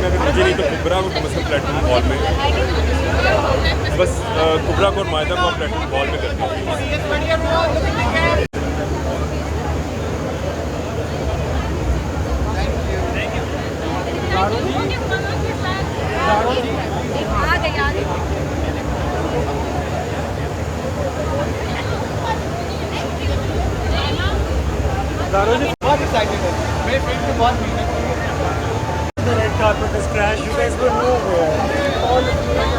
अगर मुझे नहीं तो कुबरा को कम से कम प्लेटफॉर्म हॉल में, बस कुबरा को और मायदा को प्लेटफॉर्म हॉल में करते हैं। बहुत एक्साइटेड है, मेरे फ्रेंड ने बहुत मेहनत की है। The red carpet is crashed. You guys were nowhere. All of you.